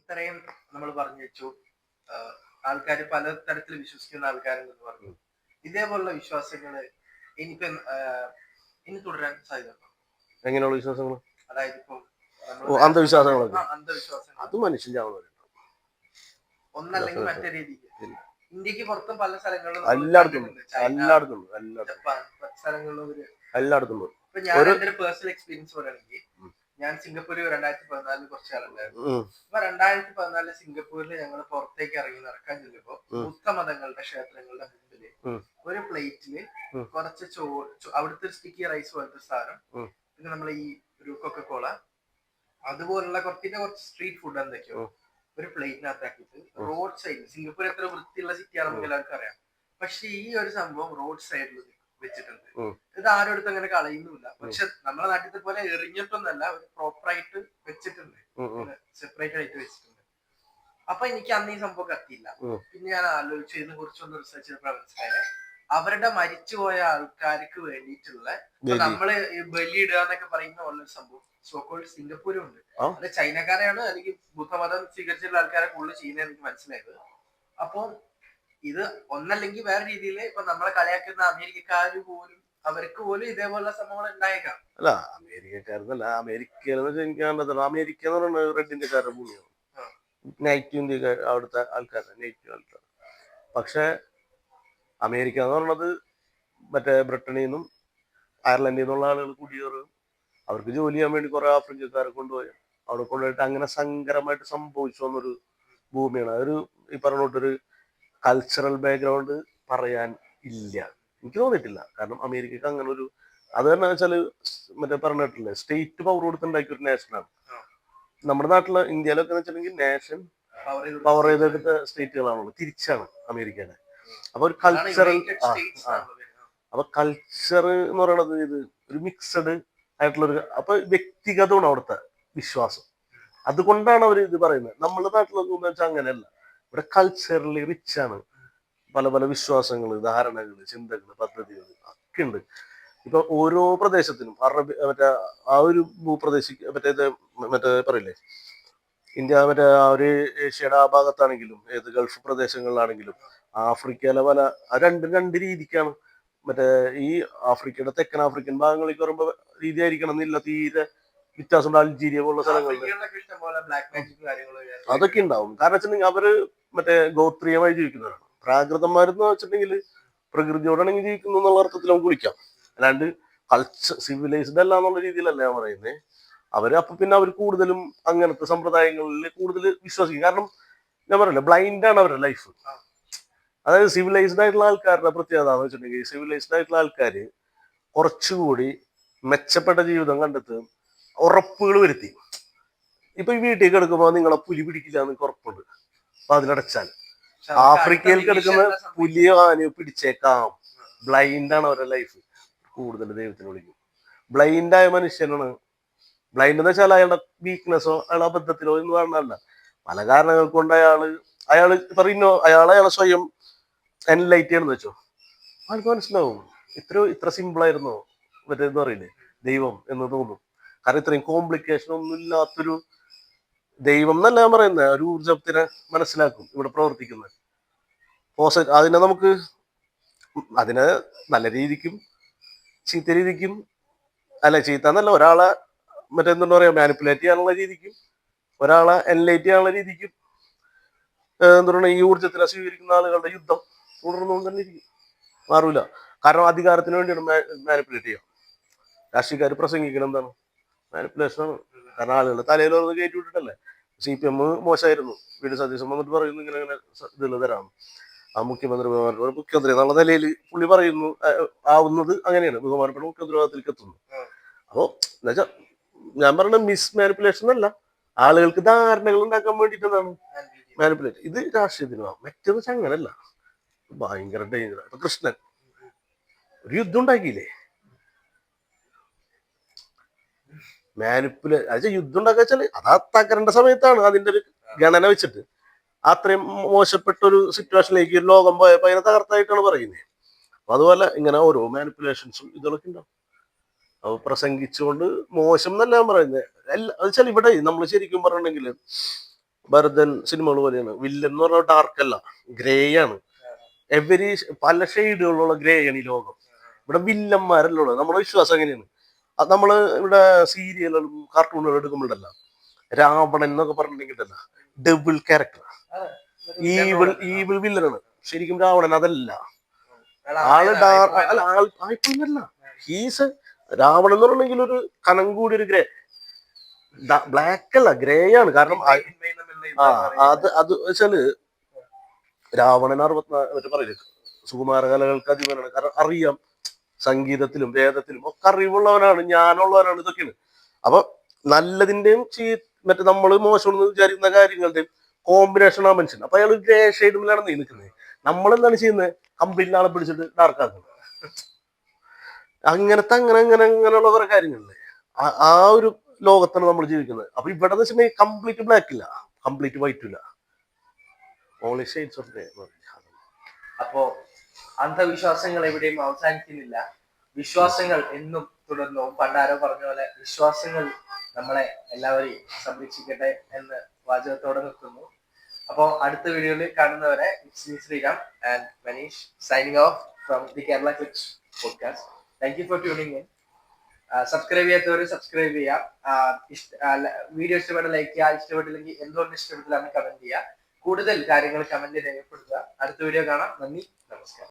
ഇത്രയും നമ്മൾ പറഞ്ഞു വെച്ചു. ആൾക്കാർ പല തരത്തിൽ വിശ്വസിക്കുന്ന ആൾക്കാരുണ്ടെന്ന് പറഞ്ഞു. ഇതേപോലുള്ള വിശ്വാസങ്ങള് ഇനിയിപ്പം ഇനി തുടരാൻ സാധ്യത. എങ്ങനെയുള്ള വിശ്വാസങ്ങൾ? അതായത് ഇപ്പം അന്ധവിശ്വാസങ്ങളൊക്കെ അന്ധവിശ്വാസങ്ങൾ അത് മനുഷ്യന്റെ ഒന്നല്ലെങ്കിൽ മറ്റേ രീതിക്ക് ഇന്ത്യക്ക് പുറത്തും പല സ്ഥലങ്ങളിലും എല്ലായിടത്തും ജപ്പാൻ സ്ഥലങ്ങളിലും എല്ലായിടത്തും. ഇപ്പൊ ഞാൻ എന്റെ ഒരു പേഴ്സണൽ എക്സ്പീരിയൻസ് പറയുകയാണെങ്കിൽ, ഞാൻ സിംഗപ്പൂര് 2014 കുറച്ച് കാലം ഉണ്ടായിരുന്നു. അപ്പൊ 2014 സിംഗപ്പൂരിൽ ഞങ്ങൾ പുറത്തേക്ക് ഇറങ്ങി നടക്കാൻ ചെല്ലുമ്പോ ബുദ്ധമതങ്ങളുടെ ക്ഷേത്രങ്ങളുടെ മുമ്പില് ഒരു പ്ലേറ്റില് കുറച്ച് അവിടുത്തെ സ്റ്റിക്കി റൈസ് പോലത്തെ സാധനം, പിന്നെ നമ്മളെ ഈ ഒരു കൊക്കക്കോള, അതുപോലുള്ള കുറച്ച് സ്ട്രീറ്റ് ഫുഡ് എന്തൊക്കെയോ ഒരു പ്ലേറ്റിനകത്താക്കിയിട്ട് റോഡ് സൈഡിൽ, സിംഗപ്പൂർ എത്ര വൃത്തിയുള്ള സിറ്റിയാണ് നമുക്ക് എല്ലാവർക്കും അറിയാം, പക്ഷെ ഈ ഒരു സംഭവം റോഡ് സൈഡിൽ വെച്ചിട്ടുണ്ട്. ഇത് ആരും അടുത്ത് അങ്ങനെ കളയുന്നില്ല. പക്ഷെ നമ്മളെ നാട്ടിലത്തെ പോലെ എറിഞ്ഞിട്ടൊന്നല്ല, ഒരു പ്രോപ്പറായിട്ട് വെച്ചിട്ടുണ്ട്, സെപ്പറേറ്റ് ആയിട്ട് വെച്ചിട്ടുണ്ട്. അപ്പൊ എനിക്ക് അന്ന് ഈ സംഭവം കത്തിയില്ല. പിന്നെ ഞാൻ ആലോചിച്ചു, ഇതിനെ കുറിച്ചൊന്ന് റിസർച്ച് ചെയ്തപ്പോൾ മനസ്സിലായത് അവരുടെ മരിച്ചുപോയ ആൾക്കാർക്ക് വേണ്ടിയിട്ടുള്ള, നമ്മള് ബലിയിടുക എന്നൊക്കെ പറയുന്ന പോലൊരു സംഭവം സോക്കോൾഡ് സിംഗപ്പൂരും ഉണ്ട്. അത് ചൈനക്കാരെയാണ് അല്ലെങ്കിൽ ബുദ്ധമതം സ്വീകരിച്ചിട്ടുള്ള ആൾക്കാരെ കൂടുതൽ ചെയ്യുന്നത് എനിക്ക് മനസ്സിലായത്. അപ്പൊ ഇത് ഒന്നല്ലെങ്കിൽ വേറെ രീതിയിൽ ഇപ്പൊ നമ്മളെ കളിയാക്കുന്ന അമേരിക്കക്കാര് പോലും, അവർക്ക് പോലും ഇതേപോലുള്ള സംഭവങ്ങൾ ഉണ്ടായേക്കാം. അല്ല, അമേരിക്കക്കാരെന്നല്ല, അമേരിക്ക എന്ന് പറയുന്നത് റെഡ് ഇന്ത്യക്കാരുടെ ഭൂമിയാണ്. നൈറ്റ് ഇന്ത്യക്കാർ അവിടുത്തെ ആൾക്കാരുടെ നേറ്റീവ് ആൾക്കാർ. പക്ഷെ അമേരിക്ക എന്ന് പറയുന്നത് മറ്റേ ബ്രിട്ടനിൽ നിന്നും അയർലൻഡിൽ നിന്നുള്ള ആളുകൾ കുടിയേറുകയും അവർക്ക് ജോലി ചെയ്യാൻ വേണ്ടി കുറെ ആഫ്രിക്കക്കാരെ കൊണ്ടുപോയി അവിടെ കൊണ്ടുപോയിട്ട് അങ്ങനെ സങ്കരമായിട്ട് സംഭവിച്ചു വന്നൊരു ഭൂമിയാണ്. അതൊരു ഈ പറഞ്ഞോട്ടൊരു കൾച്ചറൽ ബാക്ക്ഗ്രൗണ്ട് പറയാൻ ഇല്ല, എനിക്ക് തോന്നിയിട്ടില്ല. കാരണം അമേരിക്കക്ക് അങ്ങനെ ഒരു, അത് തന്നെ വെച്ചാല് മറ്റേ പറഞ്ഞിട്ടില്ലേ, സ്റ്റേറ്റ് പവർ കൊടുത്തുണ്ടാക്കിയ ഒരു നേഷനാണ്. നമ്മുടെ നാട്ടില് ഇന്ത്യയിലൊക്കെ വെച്ചിട്ടുണ്ടെങ്കിൽ നേഷൻ പവർ ചെയ്തെടുത്ത സ്റ്റേറ്റുകളാണുള്ളത്, തിരിച്ചാണ് അമേരിക്കയുടെ. അപ്പൊ ഒരു കൾച്ചറൽ അപ്പൊ കൾച്ചർ എന്ന് പറയുന്നത് ഇത് ഒരു മിക്സഡ് ആയിട്ടുള്ളൊരു, അപ്പൊ വ്യക്തിഗതമാണ് അവിടുത്തെ വിശ്വാസം. അതുകൊണ്ടാണ് അവർ ഇത് പറയുന്നത്. നമ്മുടെ നാട്ടിലൊന്നും വെച്ചാൽ അങ്ങനെയല്ല. ഇവിടെ കൾച്ചറലി റിച്ച് ആണ്. പല പല വിശ്വാസങ്ങൾ, ധാരണകൾ, ചിന്തകൾ, പദ്ധതികൾ ഒക്കെ ഉണ്ട്. ഇപ്പൊ ഓരോ പ്രദേശത്തിനും മറ്റേ ആ ഒരു ഭൂപ്രദേശിക്ക് മറ്റേ പറയില്ലേ, ഇന്ത്യ മറ്റേ ആ ഒരു ഏഷ്യയുടെ ആ ഭാഗത്താണെങ്കിലും ഏത് ഗൾഫ് പ്രദേശങ്ങളിലാണെങ്കിലും ആഫ്രിക്കയിലെ പല രണ്ട് രീതിക്കാണ്. മറ്റേ ഈ ആഫ്രിക്കയുടെ തെക്കൻ ആഫ്രിക്കൻ ഭാഗങ്ങളിലേക്ക് വരുമ്പോൾ രീതി ആയിരിക്കണം എന്നില്ല, തീരെ വ്യത്യാസമുണ്ട്. അൾജീരിയ പോലുള്ള സ്ഥലങ്ങളിൽ അതൊക്കെ ഉണ്ടാവും. കാരണം വെച്ചിട്ടുണ്ടെങ്കിൽ അവര് മറ്റേ ഗോത്രീയമായി ജീവിക്കുന്നവരാണ്. പ്രാകൃതന്മാരെന്ന് വെച്ചിട്ടുണ്ടെങ്കിൽ പ്രകൃതിയോടാണെങ്കിൽ ജീവിക്കുന്നു എന്നുള്ള അർത്ഥത്തിൽ നമുക്ക് വിളിക്കാം. അല്ലാണ്ട് സിവിലൈസ്ഡ് അല്ല എന്നുള്ള രീതിയിലല്ല ഞാൻ പറയുന്നത്. അവര് അപ്പൊ പിന്നെ അവർ കൂടുതലും അങ്ങനത്തെ സമ്പ്രദായങ്ങളിൽ കൂടുതൽ വിശ്വസിക്കും. കാരണം ഞാൻ പറയില്ല, ബ്ലൈൻഡാണ് അവരുടെ ലൈഫ്. അതായത് സിവിലൈസ്ഡ് ആയിട്ടുള്ള ആൾക്കാരുടെ പ്രത്യേകത എന്ന് വെച്ചിട്ടുണ്ടെങ്കിൽ, സിവിലൈസ്ഡ് ആയിട്ടുള്ള ആൾക്കാര് കുറച്ചുകൂടി മെച്ചപ്പെട്ട ജീവിതം കണ്ടെത്തും, ഉറപ്പുകൾ വരുത്തി. ഇപ്പൊ ഈ വീട്ടിൽ കിടക്കുമ്പോൾ നിങ്ങളെ പുലി പിടിക്കില്ല എന്ന് ഉറപ്പുണ്ട്, അപ്പൊ അതിലടച്ചാൽ. ആഫ്രിക്കയിൽ കിടക്കുന്ന പുലിയോ ആനയോ പിടിച്ചേക്കാം. ബ്ലൈൻഡാണ് അവരുടെ ലൈഫ്. കൂടുതൽ ദൈവത്തിന് വിളിക്കും. ബ്ലൈൻഡായ മനുഷ്യനാണ്. ബ്ലൈൻഡ് എന്ന് വെച്ചാൽ അയാളുടെ വീക്ക്നെസ്സോ അയാളുടെ അബദ്ധത്തിലോ എന്ന് പറഞ്ഞല്ല, പല കാരണങ്ങൾ കൊണ്ട് അയാള് പറയുന്നോ, അയാളെ സ്വയം എൻലൈറ്റ് ചെയ്യണമെന്ന് വെച്ചോ, ആൾക്ക് മനസ്സിലാവും ഇത്ര സിമ്പിളായിരുന്നോ മറ്റേന്ന് പറയില്ലേ ദൈവം എന്ന് തോന്നും. കാരണം ഇത്രയും കോംപ്ലിക്കേഷൻ ഒന്നും ഇല്ലാത്തൊരു ദൈവം എന്നല്ല ഞാൻ പറയുന്നത്, ഒരു ഊർജത്തിനെ മനസ്സിലാക്കും ഇവിടെ പ്രവർത്തിക്കുന്നത്. അതിനെ നല്ല രീതിക്കും ചീത്ത രീതിക്കും, അല്ല ചീത്ത എന്നല്ല, ഒരാളെ മറ്റെന്താ പറയാ മാനിപ്പുലേറ്റ് ചെയ്യാനുള്ള രീതിക്കും, ഒരാളെ എൻലൈറ്റ് ചെയ്യാനുള്ള രീതിക്കും എന്താ പറയുക, ഈ ഊർജത്തിനെ സ്വീകരിക്കുന്ന ആളുകളുടെ യുദ്ധം തുടർന്നുകൊണ്ട് തന്നെ ഇരിക്കും, മാറൂല. കാരണം അധികാരത്തിന് വേണ്ടിയാണ് മാനിപ്പുലേറ്റ് ചെയ്യുക. രാഷ്ട്രീയക്കാർ പ്രസംഗിക്കണം എന്താണ്? മാനിപ്പുലേഷനാണ്. കാരണം ആളുകളുടെ തലയിലൊന്ന് കയറ്റി വിട്ടിട്ടല്ലേ. CPM മോശമായിരുന്നു, വീട് സതീശൻ വന്നിട്ട് പറയുന്നു ഇങ്ങനെ ഇതിൽ തരാം, ആ മുഖ്യമന്ത്രി എന്നുള്ള നിലയിൽ പുള്ളി പറയുന്നു, ആവുന്നത് അങ്ങനെയാണ്, ബഹുമാനപ്പെട്ട മുഖ്യമന്ത്രിവാദത്തിലേക്ക് എത്തുന്നു. അപ്പോ എന്നുവെച്ചാൽ ഞാൻ പറഞ്ഞ മിസ് മാനിപ്പുലേഷൻ അല്ല, ആളുകൾക്ക് ധാരണകൾ ഉണ്ടാക്കാൻ വേണ്ടിയിട്ട് എന്താണ് മാനിപ്പുലേറ്റ്. ഇത് രാഷ്ട്രീയത്തിന് മറ്റേന്ന് വെച്ചാൽ അങ്ങനല്ല, ഭയങ്കര ഡേഞ്ചർ. ഇപ്പൊ കൃഷ്ണൻ ഒരു യുദ്ധം ഉണ്ടാക്കിയില്ലേ, യുദ്ധം ഉണ്ടാക്കുക വെച്ചാല് അത് തകരേണ്ട സമയത്താണ് അതിന്റെ ഒരു ഗണന വെച്ചിട്ട് അത്രയും മോശപ്പെട്ട ഒരു സിറ്റുവേഷനിലേക്ക് ഒരു ലോകം പോയപ്പോ അതിനെ തകർത്തായിട്ടാണ് പറയുന്നത്. അപ്പൊ അതുപോലെ ഇങ്ങനെ ഓരോ മാനിപ്പുലേഷൻസും ഇതൊക്കെ ഉണ്ടാവും. അപ്പൊ പ്രസംഗിച്ചുകൊണ്ട് മോശം എന്നല്ല ഞാൻ പറയുന്നത്. വെച്ചാൽ ഇവിടെ നമ്മൾ ശരിക്കും പറഞ്ഞിട്ടുണ്ടെങ്കിൽ ഭരതൻ സിനിമകൾ പോലെയാണ്. വില്ലൻ എന്ന് പറഞ്ഞാൽ ഡാർക്ക് അല്ല, ഗ്രേ ആണ്. എവരി പല ഷെയ്ഡുകളുള്ള ഗ്രേ ആണ് ഈ ലോകം. ഇവിടെ വില്ലന്മാരല്ല ഉള്ളത്. നമ്മുടെ വിശ്വാസം എങ്ങനെയാണ്? അത് നമ്മള് ഇവിടെ സീരിയലുകളും കാർട്ടൂണുകളും എടുക്കുമ്പോഴല്ല, രാവണൻ എന്നൊക്കെ പറഞ്ഞിട്ടുണ്ടെങ്കിലല്ല, ഡബിൾ ക്യാരക്ടർ, ഈവിൾ വില്ലനാണ്. ശരിക്കും രാവണൻ അതല്ല. ആള് അല്ല, ആയിപ്പോന്നല്ല. ഹീസ് രാവണൻ എന്ന് പറഞ്ഞെങ്കിൽ ഒരു കനം കൂടി ഒരു ഗ്രേ, ബ്ലാക്ക് അല്ല, ഗ്രേ ആണ്. കാരണം അത് വെച്ചാല് രാവണൻ 64 പറയില്ല, സുകുമാര കലകൾക്ക് അധിപനാണ്. കാരണം അറിയാം, സംഗീതത്തിലും വേദത്തിലും ഒക്കെ അറിവുള്ളവനാണ്, ജ്ഞാനമുള്ളവനാണ്, ഇതൊക്കെയാണ്. അപ്പൊ നല്ലതിന്റെയും മറ്റേ നമ്മള് മോശമെന്ന് വിചാരിക്കുന്ന കാര്യങ്ങളുടെയും കോമ്പിനേഷൻ ആ മനുഷ്യൻ. അപ്പൊ അയാൾ ഗ്രേ ഷെയ്ഡിലാണ് നിൽക്കുന്നത്. നമ്മളെന്താണ് ചെയ്യുന്നത്? കംപ്ലീറ്റ് ആളെ പിടിച്ചിട്ട് ഡാർക്കാക്കുന്നത്. അങ്ങനെയുള്ള കുറെ കാര്യങ്ങളില്ലേ, ആ ഒരു ലോകത്താണ് നമ്മൾ ജീവിക്കുന്നത്. അപ്പൊ ഇവിടെ എന്ന് വെച്ചിട്ടുണ്ടെങ്കിൽ കംപ്ലീറ്റ് ബ്ലാക്ക് ഇല്ല, കംപ്ലീറ്റ് വൈറ്റും ഇല്ല, ഓൺലി ഷെയ്ഡ്സ് ഓഫ് ഗ്രേ. അപ്പോ അന്ധവിശ്വാസങ്ങൾ എവിടെയും അവസാനിക്കുന്നില്ല, വിശ്വാസങ്ങൾ എന്നും തുടർന്നു. പണ്ടാരോ പറഞ്ഞ പോലെ വിശ്വാസങ്ങൾ നമ്മളെ എല്ലാവരെയും സംരക്ഷിക്കട്ടെ എന്ന് വാചകത്തോടെ നിർത്തുന്നു. അപ്പോ അടുത്ത വീഡിയോയിൽ കാണുന്നവരെ it's me Sriram and Manish signing off from the Kerala Clips Podcast. Thank you for tuning in. Subscribe ചെയ്യാത്തവർ സബ്സ്ക്രൈബ് ചെയ്യാം. വീഡിയോ ഇഷ്ടപ്പെട്ട ലൈക്ക് ചെയ്യുക, ഇഷ്ടപ്പെട്ടില്ലെങ്കിൽ എന്തുകൊണ്ട് ഇഷ്ടപ്പെട്ടില്ലാന്ന് കമന്റ് ചെയ്യുക. കൂടുതൽ കാര്യങ്ങൾ കമന്റ് രേഖപ്പെടുത്തുക. അടുത്ത വീഡിയോ കാണാം. നന്ദി, നമസ്കാരം.